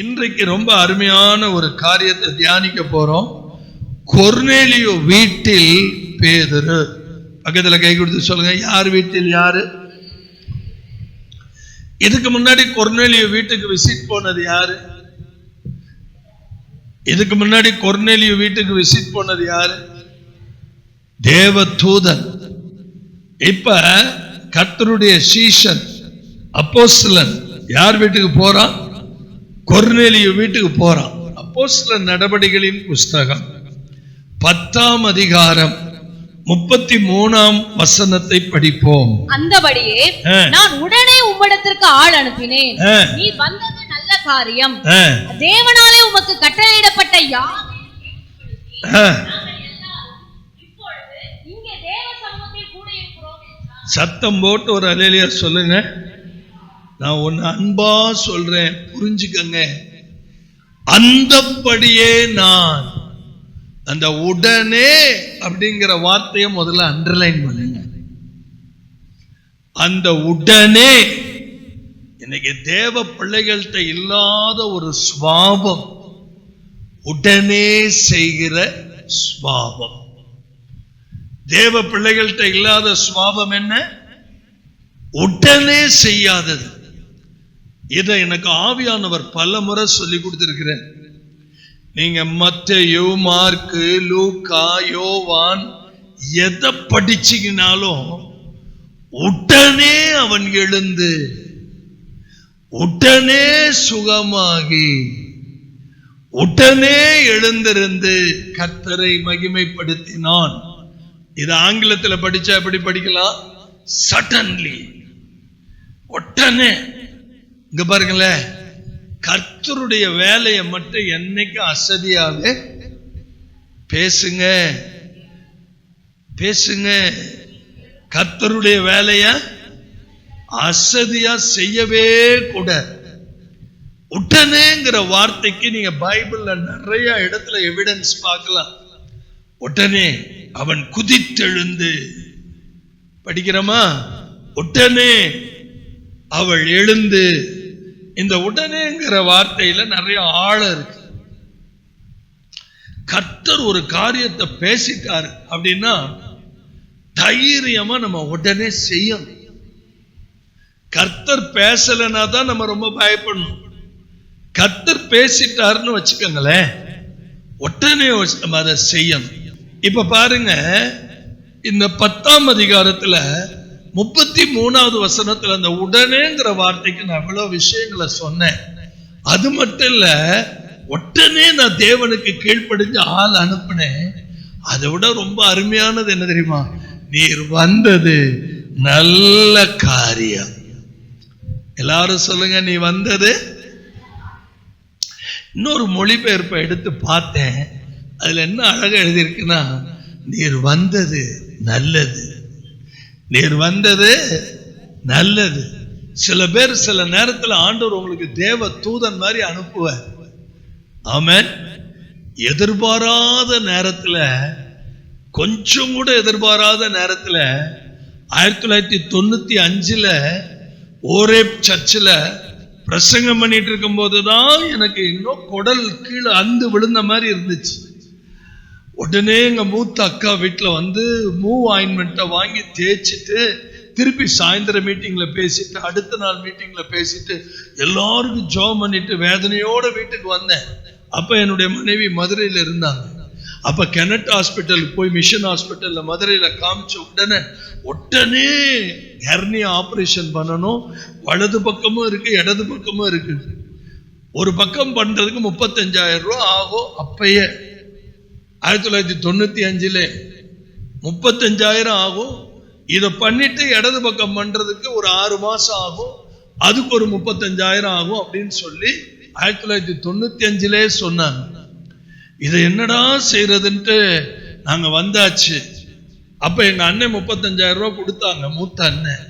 இன்றைக்கு ரொம்ப அருமையான ஒரு காரியத்தை தியானிக்க போறோம். கொர்நேலியு வீட்டில் பேதுரு. பக்கத்துல கை கொடுத்து சொல்லுங்க, யார் வீட்டில் யாரு? இதுக்கு முன்னாடி கொர்நேலியு வீட்டுக்கு விசிட் போனது யாரு? இதுக்கு முன்னாடி கொர்நேலியு வீட்டுக்கு விசிட் போனது யாரு? தேவதூதன். இப்ப கர்த்தருடைய சீஷன் அப்போஸ்தலன் யார் வீட்டுக்கு போறான்? கொர்நேலியு வீட்டுக்கு போறான். அப்போஸ்தலர் நடபடிகளின் புஸ்தகம் 10ஆம் அதிகாரம் 33ஆம் வசனத்தை படிப்போம். அந்தபடியே நான் உடனே உம்மிடத்திற்கு ஆள் அனுப்பினேன். நீ வந்தது நல்ல காரியம். தேவனாலே உமக்கு கட்டளையிடப்பட்ட சத்தம் போட்டு ஒரு அல்லேலூயா சொல்லுங்க. நான் ஒன்னு அன்பா சொல்றேன், புரிஞ்சுக்கங்க. அந்தபடியே நான், அந்த உடனே அப்படிங்கிற வார்த்தையை முதல்ல அண்டர்லைன் பண்ணுங்க. அந்த உடனே இன்னைக்கு தேவ பிள்ளைகள்கிட்ட இல்லாத ஒரு சுபாவம், உடனே செய்கிற சுபாவம். தேவ பிள்ளைகள்கிட்ட இல்லாத சுபாவம் என்ன? உடனே செய்யாதது. இதை எனக்கு ஆவியானவர் பல முறை சொல்லி கொடுத்திருக்கிறேன். நீங்க மத்தேயு, மார்க்கு, லூக்கா, யோவான் எதை படிச்சீங்கனாலும் உடனே அவன் எழுந்து, உடனே சுகமாகி, உடனே எழுந்திருந்து கர்த்தரை மகிமைப்படுத்தினான். இது ஆங்கிலத்தில் படிச்சா எப்படி படிக்கலாம்? சடன்லி, உடனே. இங்க பாருங்களேன், கர்த்தருடைய வேலையை மட்டும் என்னைக்கு அசதியாவே பேசுங்க, பேசுங்க. கர்த்தருடைய வேலைய அசதியா செய்யவே கூட. உடனேங்கிற வார்த்தைக்கு நீங்க பைபிள்ல நிறைய இடத்துல எவிடன்ஸ் பார்க்கலாம். உடனே அவன் குதித்தெழுந்து, படிக்கிறோமா? உடனே அவள் எழுந்து. இந்த உடனேங்கிற வார்த்தையில நிறைய ஆழம் இருக்கு. கர்த்தர் ஒரு காரியத்தை பேசிட்டாரு அப்படின்னா தைரியமா நம்ம உடனே செய்யணும். கர்த்தர் பேசலனா தான் நம்ம ரொம்ப பயப்படணும். கர்த்தர் பேசிட்டாருன்னு வச்சுக்கோங்களேன், உடனே நம்ம அதை செய்யணும். இப்ப பாருங்க, இந்த 10ஆம் அதிகாரத்துல 33வது வசனத்துல அந்த உடனேங்கிற வார்த்தைக்கு நான் எவ்வளவு விஷயங்களை சொன்னேன். அது மட்டும் இல்ல, உடனே நான் தேவனுக்கு கீழ்ப்படிஞ்சு ஆள் அனுப்பினேன். அதை விட ரொம்ப அருமையானது என்ன தெரியுமா? நீர் வந்தது நல்ல காரியம். எல்லாரும் சொல்லுங்க, நீ வந்தது. இன்னொரு மொழிபெயர்ப்பை எடுத்து பார்த்தேன். அதுல என்ன அழகா எழுதியிருக்குன்னா, நீர் வந்தது நல்லது, நீர் வந்தது நல்லது. சில பேர் சில நேரத்தில் ஆண்டவர் உங்களுக்கு தேவ தூதன் மாதிரி அனுப்புவார். ஆமென். எதிர்பாராத நேரத்தில், கொஞ்சம் கூட எதிர்பாராத நேரத்தில் 1995 ஓரேப் சர்ச்சில் பிரசங்கம் பண்ணிட்டு இருக்கும் போதுதான் எனக்கு இன்னும் குடல் கீழே அந்து விழுந்த மாதிரி இருந்துச்சு. உடனே எங்க மூத்த அக்கா வீட்டுல வந்து மூவ் ஆயின்மெண்ட்டை வாங்கி தேய்ச்சிட்டு, திருப்பி சாயந்தரம் மீட்டிங்ல பேசிட்டு, அடுத்த நாள் மீட்டிங்ல பேசிட்டு, எல்லாருக்கும் ஜெபம் பண்ணிட்டு வேதனையோட வீட்டுக்கு வந்தேன். அப்ப என்னுடைய மனைவி மதுரையில இருந்தாங்க. அப்ப கெனட் ஹாஸ்பிட்டலுக்கு போய், மிஷன் ஹாஸ்பிட்டல்ல மதுரையில காமிச்ச உடனே ஹெர்னியா ஆபரேஷன் பண்ணணும். வலது பக்கமும் இருக்கு, இடது பக்கமும் இருக்கு. ஒரு பக்கம் பண்றதுக்கு 35,000 ரூபாய் ஆகும். அப்பயே 1995 35,000 ஆகும். இதை பண்ணிட்டு இடது பக்கம் பண்றதுக்கு ஒரு 6 மாசம் ஆகும், அதுக்கு ஒரு 35,000 ஆகும் அப்படின்னு சொல்லி 1995 சொன்னாங்க. இதை என்னடா செய்யறதுன்ட்டு நாங்க வந்தாச்சு. அப்ப எங்க அண்ணன் 35,000 ரூபாய் கொடுத்தாங்க, மூத்த அண்ணன்.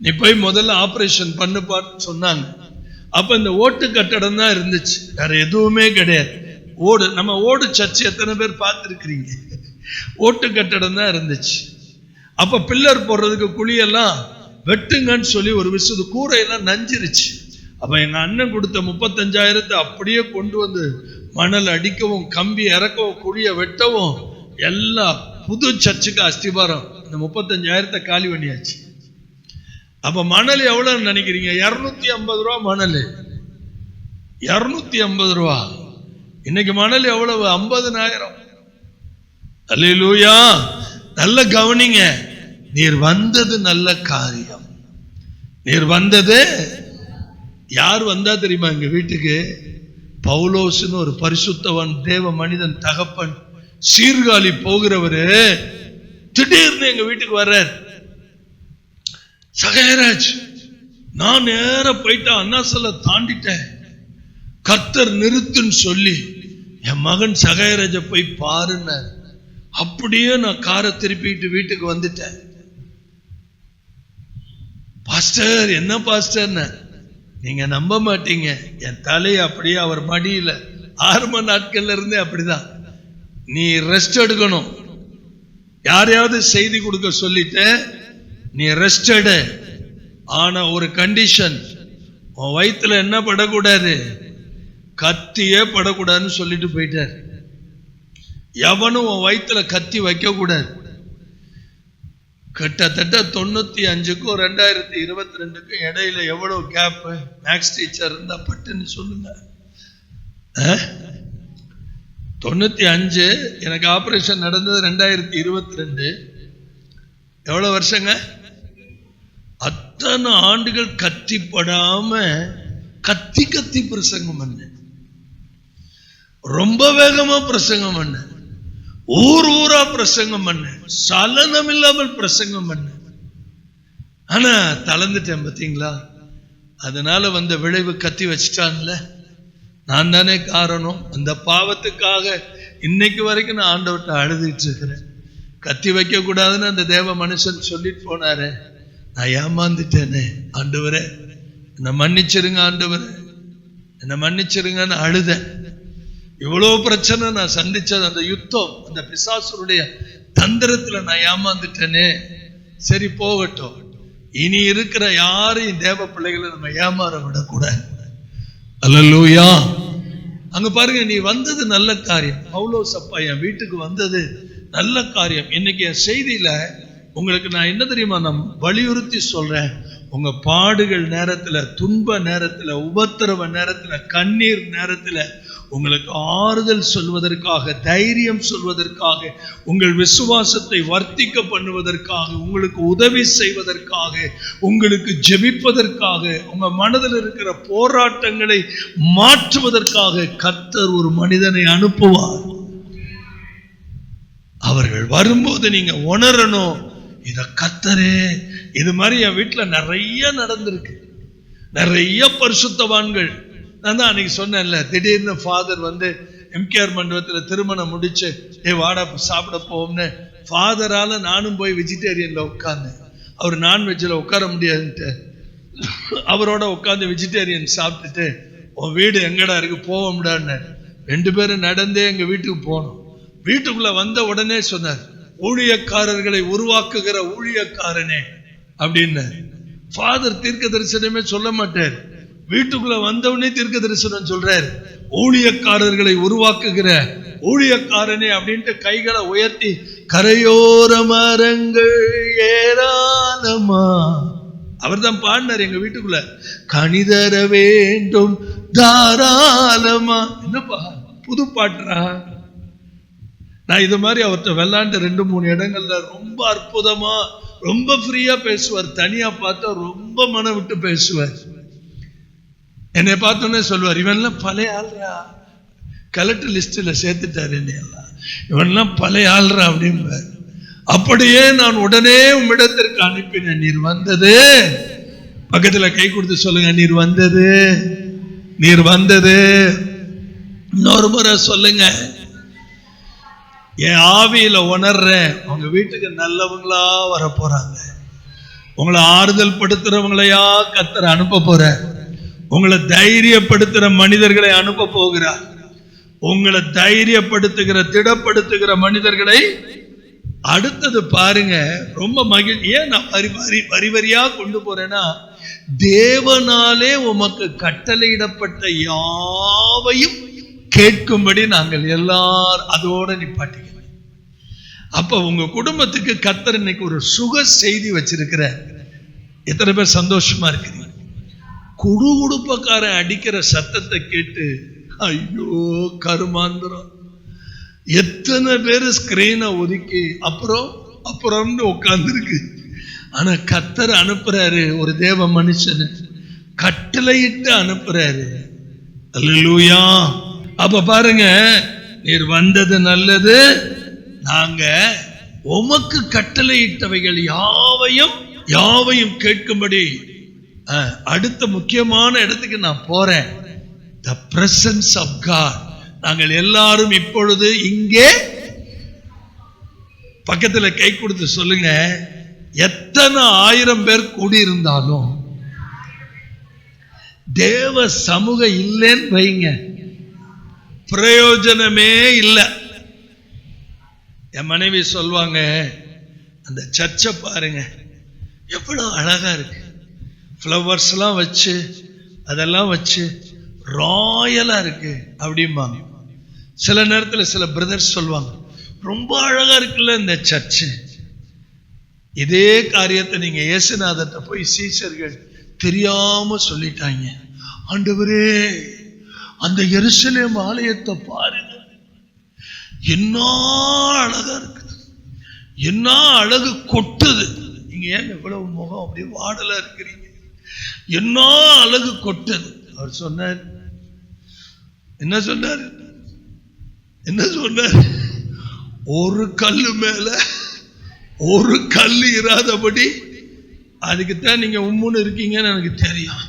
நீ போய் முதல்ல ஆபரேஷன் பண்ணுப்பான்னு சொன்னாங்க. அப்ப இந்த ஓட்டு கட்டடம் தான் இருந்துச்சு, வேற எதுவுமே கிடையாது. ஓடு, நம்ம ஓடு சர்ச் எத்தனை பேர் பார்த்துருக்கிறீங்க? ஓட்டு கட்டடம் தான் இருந்துச்சு. அப்ப பில்லர் போடுறதுக்கு குழியெல்லாம் வெட்டுங்கன்னு சொல்லி ஒரு விஷயம், கூரையெல்லாம் நஞ்சிருச்சு. அப்ப எங்க அண்ணன் கொடுத்த 35,000 அப்படியே கொண்டு வந்து மணல் அடிக்கவும், கம்பி இறக்கவும், குழிய வெட்டவும், எல்லாம் புது சர்ச்சுக்கு அஸ்திபாரம். இந்த 35,000 காலி பண்ணியாச்சு. அப்ப மணல் எவ்வளவு நினைக்கிறீங்க? 250 ரூபா மணல். 250 ரூபா. இன்னைக்கு மணல் எவ்வளவு? 50,000. அல்லேலூயா. நல்ல கவனிங்க. நீர் வந்தது நல்ல காரியம். நீர் வந்தது, யார் வந்தா தெரியுமா எங்க வீட்டுக்கு? பவுலோஸ்னு ஒரு பரிசுத்தவன், தேவ மனிதன், தகப்பன், சீர்காழி போகிறவரு திடீர்னு எங்க வீட்டுக்கு வர்றார். சகையராஜ், நான் நேர போயிட்டா அண்ணாசல தாண்டிட்டேன், கர்த்தர் நிறுத்துன்னு சொல்லி என் மகன் சகையராஜ போய் பாருன்னு. அப்படியே நான் காரை திருப்பிட்டு வீட்டுக்கு வந்துட்டேன். பாஸ்டர், என்ன பாஸ்டர்? நீங்க நம்ப மாட்டீங்க, என் தலையை அப்படியே அவர் மடியில, ஆரம்ப நாட்கள்ல இருந்தே அப்படிதான். நீ ரெஸ்ட் எடுக்கணும், யாரையாவது செய்தி கொடுக்க சொல்லிட்டு நீ ரெஸ்ட் எடு, ஆனா ஒரு கண்டிஷன், உன் வயிற்றுல என்ன படக்கூடாது? கத்தியே படக்கூடாதுன்னு சொல்லிட்டு போயிட்டார். எவனும் உன் வயிற்றுல கத்தி வைக்க கூடாது. கிட்டத்தட்ட 95க்கும் 2022க்கும் இடையில எவ்வளவு கேப்? மேக்ஸ் டீச்சர் இருந்தா பட்டுன்னு சொல்லுங்க. 95 எனக்கு ஆபரேஷன் நடந்தது 2022. எவ்வளவு வருஷங்க? அத்தனை ஆண்டுகள் கத்திப்படாம கத்தி கத்தி பிரசங்கம் பண்ண, ரொம்ப வேகமா பிரசங்கம் பண்ண, ஊர் ஊரா பிரசங்கம் பண்ண, சலனம் இல்லாமல் பிரசங்கம் பண்ண. ஆனா தளர்ந்துட்டேன் பாத்தீங்களா? அதனால வந்த விளைவு கத்தி வச்சுட்டான்ல, நான் தானே காரணம். அந்த பாவத்துக்காக இன்னைக்கு வரைக்கும் நான் ஆண்டவர்கிட்ட அழுதுட்டு இருக்கிறேன். கத்தி வைக்க கூடாதுன்னு அந்த தேவ மனுஷன் சொல்லிட்டு போனாரு. நான் ஏமாந்துட்டேனே, ஆண்டவரே என்னை மன்னிச்சிருங்க, ஆண்டவரே என்னை மன்னிச்சிருங்கன்னு அழுதேன். இவ்வளவு பிரச்சனை நான் சந்திச்சது, அந்த யுத்தம், அந்த பிசாசுடைய தந்திரத்துல நான் ஏமாந்துட்டேனே. சரி போகட்டும், இனி இருக்கிற யாரையும் தேவ பிள்ளைகளை நம்ம ஏமாற விடக்கூடாது. அல்லேலூயா. அங்க பாருங்க, நீ வந்தது நல்ல காரியம். பவுலோஸ் அப்பா என் வீட்டுக்கு வந்தது நல்ல காரியம். இன்னைக்கு என் செய்தியில உங்களுக்கு நான் என்ன தெரியுமா நான் வலியுறுத்தி சொல்றேன்? உங்க பாடுகள் நேரத்துல, துன்ப நேரத்துல, உபத்திரவ நேரத்துல, கண்ணீர் நேரத்துல உங்களுக்கு ஆறுதல் சொல்வதற்காக, தைரியம் சொல்வதற்காக, உங்கள் விசுவாசத்தை வர்த்திக்க பண்ணுவதற்காக, உங்களுக்கு உதவி செய்வதற்காக, உங்களுக்கு ஜெபிப்பதற்காக, உங்க மனதில் இருக்கிற போராட்டங்களை மாற்றுவதற்காக கர்த்தர் ஒரு மனிதனை அனுப்புவார். அவர்கள் வரும்போது நீங்க உணரணும், இத கர்த்தரே. இது மாதிரி என் வீட்டுல நிறைய நடந்திருக்கு. நிறைய பரிசுத்தவான்கள். நான் தான் அன்னைக்கு சொன்னேன்ல, திடீர்னு ஃபாதர் வந்து எம்கேஆர் மண்டபத்துல திருமணம் முடிச்சு, வாடா சாப்பிட போவோம்னு, ஃபாதரால நானும் போய் வெஜிடேரியன்ல உட்கார்ந்தேன். அவர் நான்வெஜ்ல உட்கார முடியாதுன்ட்டு அவரோட உட்கார்ந்து வெஜிடேரியன் சாப்பிட்டுட்டு, உன் வீடு எங்கடா இருக்கு, போக முடியாதுன்னு 2 பேரும் நடந்தே எங்க வீட்டுக்கு போனோம். வீட்டுக்குள்ள வந்த உடனே சொன்னார், ஊழியக்காரர்களை உருவாக்குகிற ஊழியக்காரனே அப்படின்னு. ஃபாதர் தீர்க்க தரிசனமே சொல்ல மாட்டார், வீட்டுக்குள்ள வந்தவனே தீர்க்க தரிசனம் சொல்றாரு. ஊழியக்காரர்களை உருவாக்குகிற ஊழியக்காரனே அப்படின்ட்டு கைகளை உயர்த்தி, கரையோர மரங்கள் ஏராளமா, அவர் தான் பாடினார் எங்க வீட்டுக்குள்ள, கனிதர வேண்டும் தாராளமா. என்னப்பா புது பாட்டுறா? நான் இது மாதிரி அவர்கிட்ட வெள்ளாண்டு 2-3 இடங்கள்ல ரொம்ப அற்புதமா, ரொம்ப ஃப்ரீயா பேசுவார். தனியா பார்த்தா ரொம்ப மனம் விட்டு பேசுவார். என்னை பார்த்தோன்னே சொல்லுவார், இவன்லாம் பழைய ஆள்ரா, கலெக்டர் லிஸ்ட்ல சேர்த்துட்டாரு என்னையெல்லாம், இவன்லாம் பழைய ஆள்ரா அப்படிம்பார். அப்படியே நான் உடனே உம்மிடத்திற்கு அனுப்பினேன். நீர் வந்தது, பக்கத்துல கை கொடுத்து சொல்லுங்க, நீர் வந்தது, நீர் வந்தது. இன்னொரு முறை சொல்லுங்க. என் ஆவியில உணர்றேன், உங்க வீட்டுக்கு நல்லவங்களா வர போறாங்க. உங்களை ஆறுதல் படுத்துறவங்களையா கர்த்தர் அனுப்ப போற. உங்களை தைரியப்படுத்துற மனிதர்களை அனுப்ப போகிறார். உங்களை தைரியப்படுத்துகிற, திடப்படுத்துகிற மனிதர்களை அடுத்தது பாருங்க, ரொம்ப மகிழ்ச்சி. ஏன் நான் வரி வரியா கொண்டு போறேன்னா, தேவனாலே உமக்கு கட்டளையிடப்பட்ட யாவையும் கேட்கும்படி நாங்கள் எல்லாரும் அதோட நிப்பாட்டிக்கிறோம். அப்ப உங்க குடும்பத்துக்கு கர்த்தர் இன்னைக்கு ஒரு சுக செய்தி வச்சிருக்கிற. எத்தனை பேர் சந்தோஷமா இருக்கிறீங்க? குடுகுடுப்பக்காரன் அடிக்கிற சத்தத்தை கேட்டு ஐயோ கருமாந்திரம். எத்தனை பேரு ஸ்கிரீனை ஒதுக்கி அப்புறம்னு உட்கார்ந்துருக்கு. ஆனா கர்த்தர் அனுப்புறாரு ஒரு தேவ மனுஷனை, கட்டளையிட்டு அனுப்புறாரு. அல்லேலூயா. அப்ப பாருங்க, நீர் வந்தது நல்லது, நாங்க உமக்கு கட்டளையிட்டவைகள் யாவையும் கேட்கும்படி. அடுத்த முக்கியமான இடத்துக்கு நான் போறேன். The presence of God. நாங்கள் எல்லாரும் இப்பொழுது இங்கே, பக்கத்துல கை கொடுத்து சொல்லுங்க, எத்தனை 1000 பேர் கூடியிருந்தாலும் தேவ சமூகம் இல்லைன்னு வைங்க, பிரயோஜனமே இல்லை. என் மனைவி சொல்வாங்க, அந்த சர்ச்சை பாருங்க எவ்வளவு அழகா இருக்கு, ஃப்ளவர்ஸ் எல்லாம் வச்சு அதெல்லாம் வச்சு ராயலா இருக்கு அப்படிம்பாங்க. சில நேரத்தில் சில பிரதர்ஸ் சொல்லுவாங்க, ரொம்ப அழகா இருக்குல்ல இந்த சர்ச்சு. இதே காரியத்தை நீங்க இயேசுநாதர்கிட்ட போய் சீஷர்கள் தெரியாம சொல்லிட்டாங்க, ஆண்டவரே அந்த எருசலேம் ஆலயத்தை பாருங்க, என்ன அழகா இருக்குது, என்ன அழகு கொட்டுது. நீங்க ஏன் எவ்வளவு முகம் அப்படியே வாடலா இருக்கிறீங்க, என்ன அழகு கொட்டுது. அவர் சொன்னார், என்ன சொன்னார், ஒரு கல்லு மேல ஒரு கல்லு இராதபடி. அதுக்குத்தான் நீங்க உம்முன்னு இருக்கீங்கன்னு எனக்கு தெரியும்.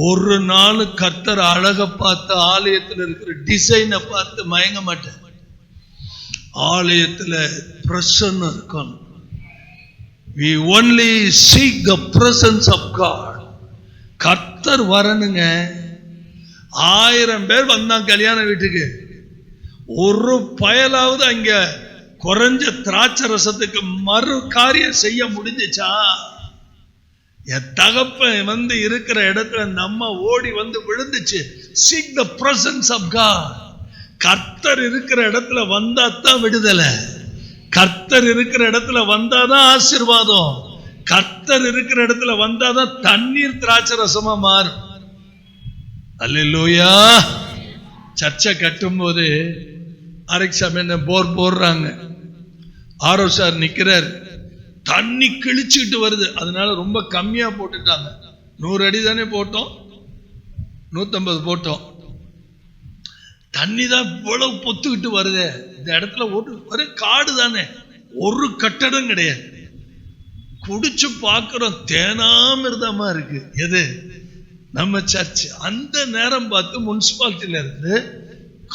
ஒரு நாள் கர்த்தர் அழக பார்த்து, ஆலயத்தில் இருக்கிற டிசைனை பார்த்து மயங்க மாட்டேன். ஆலயத்துல பிரசன்னம் இருக்கணும். We only seek the presence of God. கர்த்தர் வரணுங்க. 1000 பேர் வந்தான் கல்யாண வீட்டுக்கு, ஒரு பயலாவது அங்க குறைஞ்ச திராட்சை ரசத்துக்கு மறு காரியம் செய்ய முடிஞ்சுச்சா? என் தகப்பன் வந்து இருக்கிற இடத்துல நம்ம ஓடி வந்து விழுந்துச்சு. Seek the presence of God. கர்த்தர் இருக்கிற இடத்துல வந்தாதான் விடுதலை, கர்த்தர் இருக்கிற இடத்துல வந்தாதான் ஆசீர்வாதம், கர்த்தர் இருக்கிற இடத்துல வந்தாதான் தண்ணீர் திராட்சை ரசமா மாறும். அல்லேலூயா. சர்ச்சை கட்டும் போது அரைக்சாமி போர் போடுறாங்க, ஆரோ சார் நிக்கிறார், தண்ணி கிழிச்சுட்டு வருது. அதனால ரொம்ப கம்மியா போட்டுட்டாங்க. 100 அடி தானே போட்டோம், 150 போட்டோம். தண்ணி தான் இவ்வளவு பொத்துக்கிட்டு வருது. இந்த இடத்துல ஒரு காடு தானே, ஒரு கட்டடம் கிடையாது. குடிச்சு பார்க்கிறோம், தேனாமிர்தமா இருக்கு. எது? நம்ம சர்ச். அந்த நேரம் பார்த்து முனிசிபாலிட்டியில இருந்து,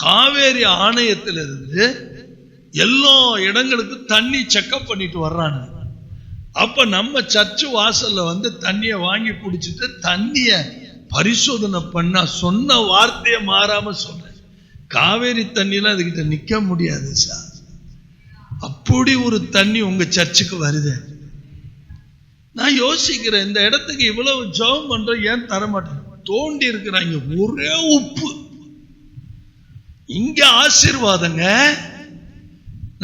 காவேரி ஆணையத்திலிருந்து எல்லா இடங்களுக்கும் தண்ணி செக்அப் பண்ணிட்டு வர்றாங்க. அப்ப நம்ம சர்ச் வாசல்ல வந்து தண்ணிய வாங்கி குடிச்சிட்டு தண்ணிய பரிசோதனை பண்ணா சொன்ன வார்த்தையை மாறாம சொன்ன, காவேரி தண்ணிலாம் அதுகிட்ட நிக்க முடியாது சார். அப்படி ஒரு தண்ணி உங்க சர்ச்சுக்கு வருது. நான் யோசிக்கிறேன், இந்த இடத்துக்கு இவ்வளவு ஜெபம் பண்ற, ஏன் தர மாட்டேன்? தோண்டி இருக்கிறாங்க, ஒரே உப்பு. இங்க ஆசீர்வாதங்க,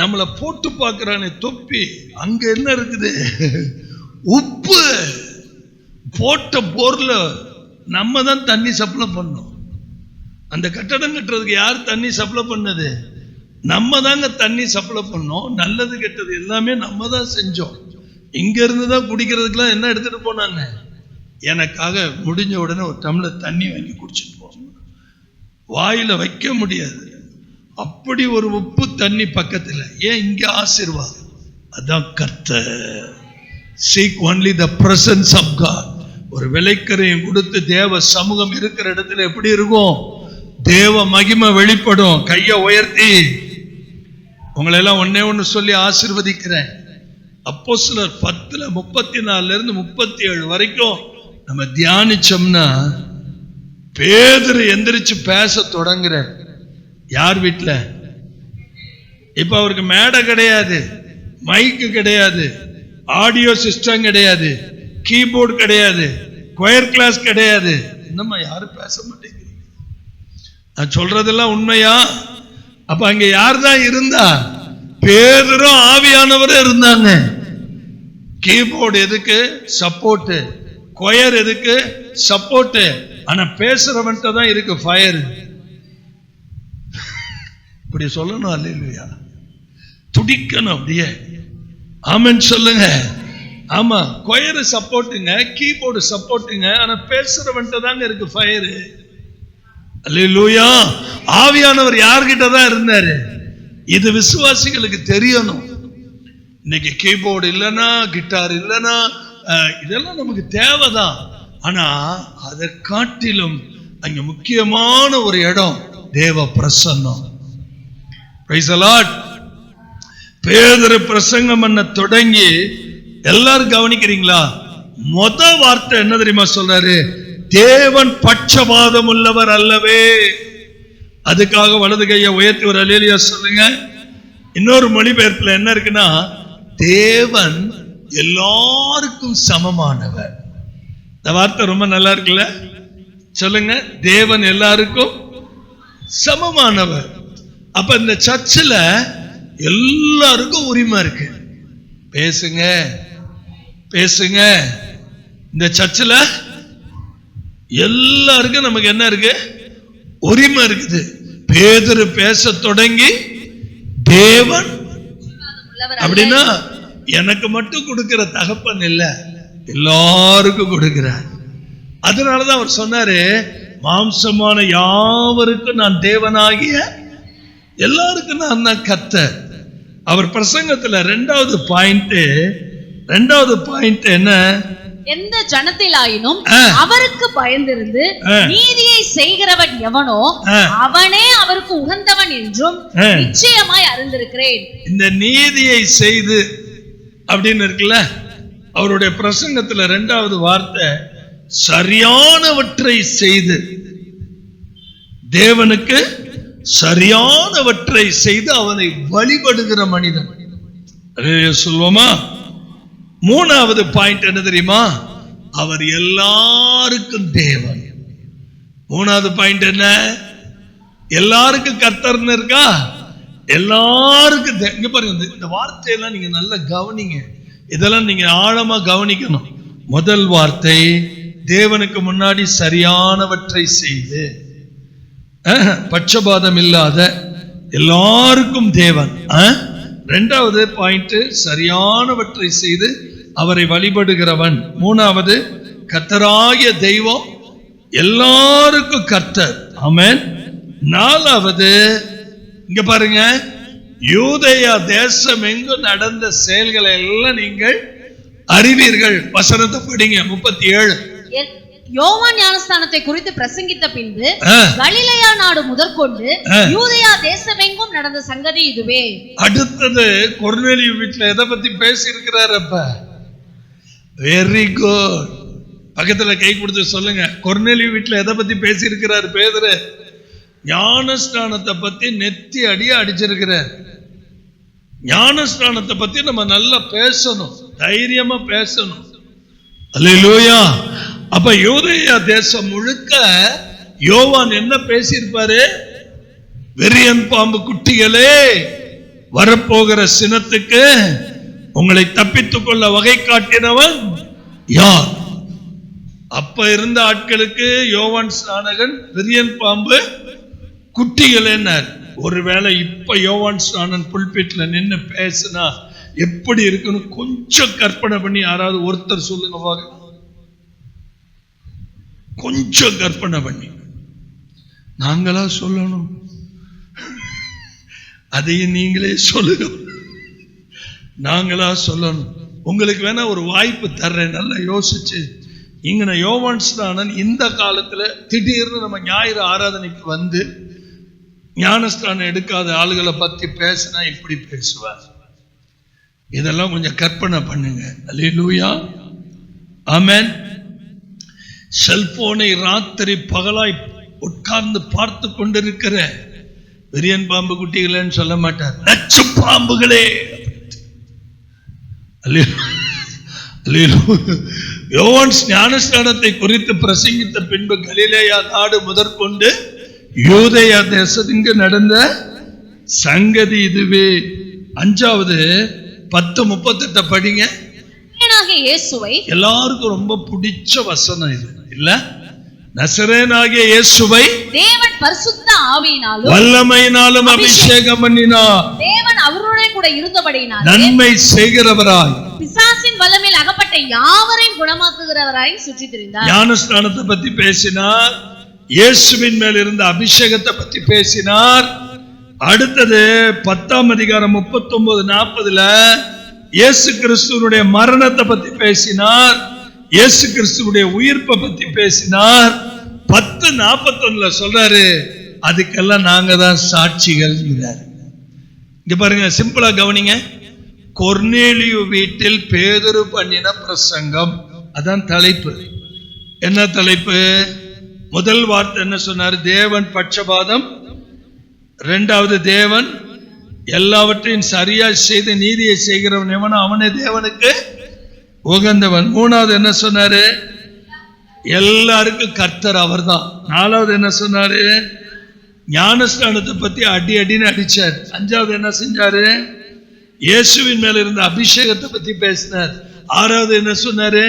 நம்மளை போட்டு பார்க்கிறானே தொப்பி, அங்க என்ன இருக்குது? உப்பு. போட்ட போர்ல நம்ம தான் தண்ணி சப்ளை பண்ணோம். அந்த கட்டடம் கட்டுறதுக்கு யார் தண்ணி சப்ளை பண்ணது? நம்ம தாங்க தண்ணி சப்ளை பண்ணோம். நல்லது கெட்டது எல்லாமே நம்ம தான் செஞ்சோம். இங்க இருந்துதான் குடிக்கிறதுக்கெல்லாம் என்ன எடுத்துட்டு போனாங்க? எனக்காக முடிஞ்ச உடனே ஒரு டம்ளர் தண்ணி வாங்கி குடிச்சிட்டு போங்க. வாயில வைக்க முடியாது, அப்படி ஒரு உப்பு தண்ணி பக்கத்துல. ஏன்? இங்க ஆசீர்வாதம். அதான் கர்த்தர். Seek only the presence of God. ஒரு விலைக்கரையும் கொடுத்து தேவ சமூகம் இருக்கிற இடத்துல எப்படி இருக்கும்? தேவ மகிமை வெளிப்படும். கையை உயர்த்தி உங்களை எல்லாம் ஒண்ணு சொல்லி ஆசீர்வதிக்கிறேன். அப்போஸ்தலர் 10:34 37 வரைக்கும் நம்ம தியானிச்சோம்னா, பேதுரு எந்திரிச்சு பேச தொடங்குற. யார் வீட்டுல? இப்ப அவருக்கு மேடை கிடையாது, மைக்கு கிடையாது, ஆடியோ சிஸ்டம் கிடையாது, கீபோர்டு கிடையாது, கொயர் கிளாஸ் கிடையாது. என்னம்மா யாரும் பேச மாட்டேங்கிறீங்க? நான் சொல்றதெல்லாம் உண்மையா? அப்ப அங்க யார் தான் இருந்தா? பேதுரும் ஆவியானவரும் இருந்தாங்க. கீபோர்டு எதுக்கு? சப்போர்ட். கொயர் எதுக்கு? சப்போர்ட். ஆனா பேசுறவன்ட்ட தான் இருக்கு ஃபயர். இப்படி சொல்லணும். அல்லேலூயா. துடிக்கணும் அப்படியே. ஆமென் சொல்லுங்க. ஆமா, கொயர் சப்போர்ட்டுங்க, கீபோர்டு சப்போர்ட்டுங்க, ஆனா பேசுறவன்ட்ட தாங்க இருக்கு ஃபயர். அல்லேலூயா. ஆவியானவர் யார்கிட்ட தான் இருந்தாரு? இது விசுவாசிகளுக்கு தெரியணும். இன்னைக்கு கீபோர்டு இல்லைன்னா, கிட்டார் இல்லைன்னா, இதெல்லாம் நமக்கு தேவைதான். ஆனா அதை காட்டிலும் அங்க முக்கியமான ஒரு இடம் தேவ பிரசன்னம். Praise the Lord. பேதுரு பிரசங்கம் பண்ண தொடங்கி எல்லாரும் கவனிக்கிறீங்களா? முத வார்த்தை என்ன தெரியுமா சொல்றாரு? தேவன் பட்சபாதம் உள்ளவர் அல்லவே. அதுக்காக வலது கையை உயர்த்தி ஒரு அல்லேலூயா சொல்லுங்க. இன்னொரு மொழிபெயர்ப்புல என்ன இருக்குன்னா, தேவன் எல்லாருக்கும் சமமானவர். இந்த வார்த்தை ரொம்ப நல்லா இருக்குல்ல? சொல்லுங்க, தேவன் எல்லாருக்கும் சமமானவர். அப்ப இந்த சர்ச்சில் எல்லாருக்கும் உரிமை இருக்கு. பேசுங்க பேசுங்க. இந்த சர்ச்சில் எல்லாருக்கும் நமக்கு என்ன இருக்கு? உரிமை இருக்குது. பேதுரு பேச தொடங்கி தேவன் அப்படின்னா எனக்கு மட்டும் கொடுக்கிற தகப்பன் இல்ல, எல்லாருக்கும் கொடுக்கிறார். அதனாலதான் அவர் சொன்னாரு, மாம்சமான யாவருக்கும் நான் தேவனாகிய எல்லாருக்கும் நான் தான் கர்த்தர். அவர் பிரசங்கத்துல ரெண்டாவது பாயிண்ட் என்ன? எந்த ஜனத்திலாயினும் அவருக்கு பயந்திருந்து நீதியை செய்கிறவன் எவனோ அவனே அவருக்கு உகந்தவன் என்றும் நிச்சயமாய் அறிந்திருக்கிறேன். இந்த நீதியை செய்து அப்படின்னு இருக்குல்ல, அவருடைய பிரசங்கத்துல ரெண்டாவது வார்த்தை சரியானவற்றை செய்து, தேவனுக்கு சரியானவற்றை செய்து அவனை வழிபடுகிற மனிதன் சொல்லுவோமா? மூணாவது பாயிண்ட் என்ன தெரியுமா? அவர் எல்லாருக்கும் தேவன். மூணாவது பாயிண்ட் என்ன? எல்லாருக்கும் கர்த்தர்னு இருக்கா? எல்லாருக்கும். இங்க பாருங்க, இந்த வார்த்தையெல்லாம் நீங்க நல்லா கவனிங்க. இதெல்லாம் நீங்க ஆழமா கவனிக்கணும். முதல் வார்த்தை தேவனுக்கு முன்னாடி சரியானவற்றை செய்து, பட்சபாதம் இல்லாத எல்லாருக்கும் தேவன். இரண்டாவது பாயிண்ட் சரியானவற்றை செய்து அவரை வழிபடுகிறவன். மூணாவது கர்த்தராகிய தெய்வம் எல்லாருக்கும் கர்த்தர். ஆமென். நாலாவது இங்க பாருங்க, யூதேயா தேசம் எங்கும் நடந்த செயல்களை எல்லாம் நீங்கள் அறிவீர்கள். வசனத்தை படிங்க. 37. யோவான் ஞானஸ்நானத்தை குறித்து பிரசங்கித்த பின்பு கலிலேயா நாடு முதற்கொண்டு யூதேயா தேசமெங்கும் நடந்த சங்கதி இதுவே. அடுத்தது கொர்நேலியு வீட்டுல எதை பத்தி பேசி இருக்கிறார்? அப்ப வெரி குட். பக்கத்துல கை கொடுத்து சொல்லுங்க, கொர்நேலியு வீட்டுல எதை பத்தி பேசி இருக்கிறார் பேதுரு? ஞானஸ்நானத்தை பத்தி நெத்தி அடியா அடிச்சிருக்கிறார். ஞானஸ்நானத்தை பத்தி நம்ம நல்லா பேசணும், தைரியமா பேசணும். அல்லேலூயா. அப்ப யூதேயா தேசம் முழுக்க யோவான் என்ன பேசியிருப்பாரு? வெறியன் பாம்பு குட்டிகளே, வரப்போகிற சினத்துக்கு உங்களை தப்பித்துக் கொள்ள வகை காட்டினவன் யார்? அப்ப இருந்த ஆட்களுக்கு யோவான் ஸ்நானகன் வெறியன் பாம்பு குட்டிகள் என்ன. ஒருவேளை இப்ப யோவான் ஸ்நானன் புல்பிட்ல நின்று பேசினா எப்படி இருக்குன்னு கொஞ்சம் கற்பனை பண்ணி யாராவது ஒருத்தர் சொல்லுங்க பாருங்க. கொஞ்சம் கற்பனை பண்ணி. நாங்களா சொல்லணும், அதையும் நீங்களே சொல்லுங்க. நாங்களா சொல்லணும். உங்களுக்கு வேணா ஒரு வாய்ப்பு தர்றேன், நல்லா யோசிச்சு. இங்க யோவான் ஸ்நானன் இந்த காலத்துல திடீர்னு நம்ம ஞாயிறு ஆராதனைக்கு வந்து ஞானஸ்தானம் எடுக்காத ஆளுகளை பத்தி பேசினா இப்படி பேசுவார். இதெல்லாம் கொஞ்சம் கற்பனை பண்ணுங்க. அல்லேலூயா. ஆமென். செல்போனை ராத்திரி பகலாய் உட்கார்ந்து பார்த்து கொண்டிருக்கிற வெறியன் பாம்பு குட்டிகளேன்னு சொல்ல மாட்டார், நச்சு பாம்புகளே. யோவான் ஞானஸ்நானத்தை குறித்து பிரசங்கித்த பின்பு கலிலேயா நாடு முதற்கொண்டு யூதேயா தேசத்திற்கு நடந்த சங்கதி இதுவே. 5வது 10:38 படிங்க. இயேசுவை எல்லாருக்கும் ரொம்ப பிடிச்ச வசனம் இது இல்ல? நசரேயனாகிய இயேசுவை தேவன் பரிசுத்த ஆவியினாலும் வல்லமையினாலும் அபிஷேகம் பண்ணினார். தேவன் அவருடன் கூட இருந்தபடியினால் நன்மை செய்கிறவராய் பிசாசின் வல்லமையில் அகப்பட்ட யாவரையும் குணமாக்குகிறவராய் சுற்றித் திரிந்தார். ஞானஸ்நானத்தை பத்தி பேசினார், இயேசுவின் மேல் இருந்த அபிஷேகத்தை பத்தி பேசினார். அடுத்தது 10ஆம் அதிகாரம் 39-40 இயேசு கிறிஸ்துவனுடைய மரணத்தை பத்தி பேசினார், இயேசு கிறிஸ்துவுடைய உயிர்ப்பை பத்தி பேசினார். 10:41 சொல்றாரு, அதுக்கெல்லாம் நாங்க தான் சாட்சிகள். இங்க பாருங்க, சிம்பிளா கவனிங்க. கொர்நேலியு வீட்டில் பேதுரு பண்ணின பிரசங்கம், அதான் தலைப்பு. என்ன தலைப்பு? முதல் வார்த்தை என்ன சொன்னார்? தேவன் பட்சபாதம். 2வது, தேவன் எல்லாவற்றையும் சரியா செய்து நீதியை செய்கிறவன் எவனோ அவனே தேவனுக்கு உகந்தவன். 3வது என்ன சொன்னாரு? எல்லாருக்கும் கர்த்தர் அவர்தான். 4வது என்ன சொன்னாரு? ஞானஸ்நானத்தை பத்தி அடின்னு அடிச்சார். 5வது என்ன செஞ்சாரு? இயேசுவின் மேல இருந்த அபிஷேகத்தை பத்தி பேசினார். 6வது என்ன சொன்னாரு?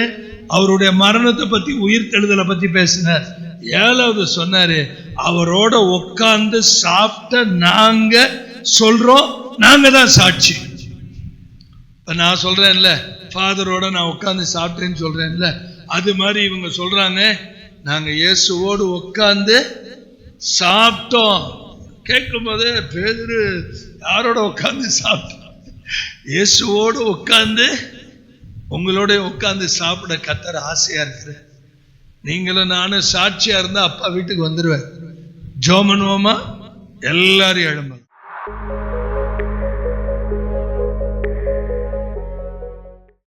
அவருடைய மரணத்தை பத்தி, உயிர் தெழுதலை பத்தி பேசினார். 7வது சொன்னாரு, அவரோட உட்கார்ந்து சாப்பிட்ட நாங்க சொல்றோம், நாங்க தான் சாட்சி. இப்ப நான் சொல்றேன்ல, ஃபாதரோட நான் உட்கார்ந்து சாப்பிட்டேன்னு சொல்றேன்ல, அது மாதிரி இவங்க சொல்றாங்க, நாங்க இயேசுவோடு உட்கார்ந்து சாப்பிட்டோம். கேட்கும் போது பேதுரு யாரோட உட்கார்ந்து சாப்பிட்டோம்? இயேசுவோடு உட்கார்ந்து உங்களோட உட்கார்ந்து சாப்பிட கர்த்தர் ஆசையா இருக்குது. நீங்களும் நானும் சாட்சியா இருந்தா அப்பா வீட்டுக்கு வந்துருவேன். ஜெபம் பண்ணுவோமா? எல்லாரும் எழும்ப.